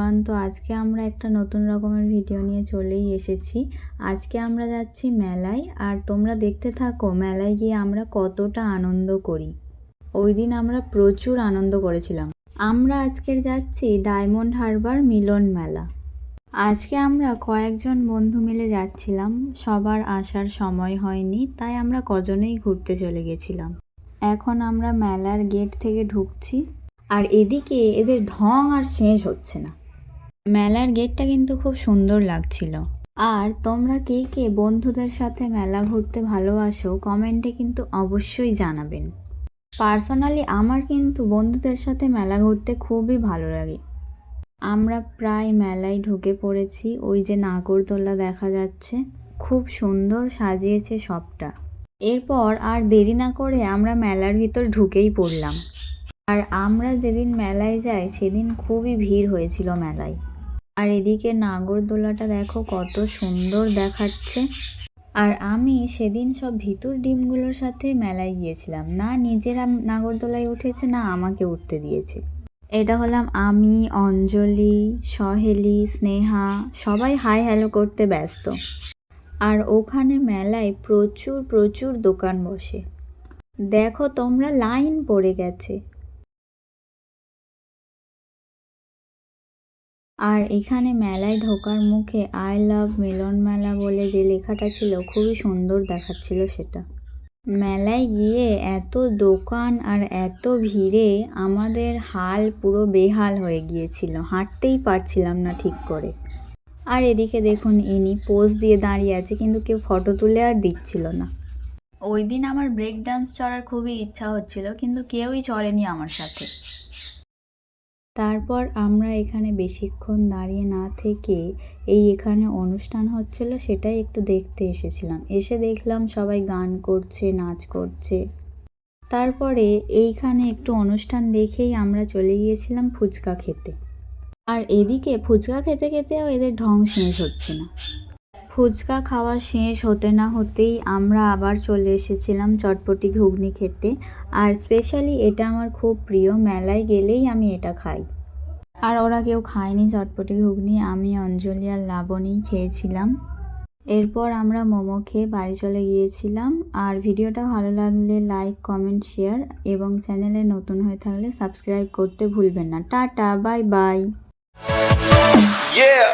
Everyone. তো আজকে আমরা একটা নতুন রকমের ভিডিও নিয়ে চলেই এসেছি। আজকে আমরা যাচ্ছি মেলায়, আর তোমরা দেখতে থাকো মেলায় গিয়ে আমরা কতটা আনন্দ করি। ওই দিন আমরা প্রচুর আনন্দ করেছিলাম। আমরা আজকের যাচ্ছি ডায়মন্ড হারবার মিলন মেলা। আজকে আমরা কয়েকজন বন্ধু মিলে যাচ্ছিলাম, সবার আসার সময় হয়নি, তাই আমরা কজনেই ঘুরতে চলে গেছিলাম। এখন আমরা মেলার গেট থেকে ঢুকছি, আর এদিকে এদের ঢং আর শেষ হচ্ছে না। মেলার গেটটা কিন্তু খুব সুন্দর লাগছিল। আর তোমরা কে কে বন্ধুদের সাথে মেলা ঘুরতে ভালোবাসো কমেন্টে কিন্তু অবশ্যই জানাবেন। পার্সোনালি আমার কিন্তু বন্ধুদের সাথে মেলা ঘুরতে খুবই ভালো লাগে। আমরা প্রায় মেলায় ঢুকে পড়েছি। ওই যে নাগরদোলা দেখা যাচ্ছে, খুব সুন্দর সাজিয়েছে সবটা। এরপর আর দেরি না করে আমরা মেলার ভিতর ঢুকেই পড়লাম। আর আমরা যেদিন মেলায় যাই সেদিন খুবই ভিড় হয়েছিল মেলায়। আর এদিকে নাগরদোলাটা দেখো কত সুন্দর দেখাচ্ছে। আর আমি সেদিন সব ভিতুর ডিমগুলোর সাথে মেলায় গিয়েছিলাম, না নিজেরা নাগরদোলায় উঠেছে না আমাকে উঠতে দিয়েছে। এটা হলাম আমি, অঞ্জলি, সহেলি, স্নেহা, সবাই হাই হ্যালো করতে ব্যস্ত। আর ওখানে মেলায় প্রচুর প্রচুর দোকান বসে, দেখো তোমরা লাইন পড়ে গেছে। আর এখানে মেলায় ঢোকার মুখে আই লাভ মিলন মেলা বলে যে লেখাটা ছিল খুবই সুন্দর দেখাচ্ছিল সেটা। মেলায় গিয়ে এত দোকান আর এত ভিড়ে আমাদের হাল পুরো বেহাল হয়ে গিয়েছিল, হাঁটতেই পারছিলাম না ঠিক করে। আর এদিকে দেখুন ইনি পোজ দিয়ে দাঁড়িয়ে আছে, কিন্তু কেউ ফটো তুলে আর দিচ্ছিল না। ওই দিন আমার ব্রেক ডান্স চড়ার খুবই ইচ্ছা হচ্ছিল, কিন্তু কেউই চড়েনি আমার সাথে। তারপর আমরা এখানে বেশিক্ষণ দাঁড়িয়ে না থেকে এখানে অনুষ্ঠান হচ্ছিল সেটাই একটু দেখতে এসেছিলাম। এসে দেখলাম সবাই গান করছে, নাচ করছে। তারপরে এইখানে একটু অনুষ্ঠান দেখেই আমরা চলে গিয়েছিলাম ফুচকা খেতে। আর এদিকে ফুচকা খেতে খেতেও এদের ঢং শেষ হচ্ছে না। ফুচকা খাওয়া শেষ হতে না হতেই আমরা আবার চলে এসেছিলাম চটপটি ঘুগনি খেতে। আর স্পেশালি এটা আমার খুব প্রিয়, মেলায় গেলেই আমি এটা খাই। আর ওরা কেউ খায়নি চটপটি ঘুগনি, আমি, অঞ্জলি আর লাবণী খেয়েছিলাম। এরপর আমরা মোমো খেয়ে বাড়ি চলে গিয়েছিলাম। আর ভিডিওটা ভালো লাগলে লাইক, কমেন্ট, শেয়ার এবং চ্যানেলে নতুন হয়ে থাকলে সাবস্ক্রাইব করতে ভুলবেন না। Tata, bye bye. Yeah.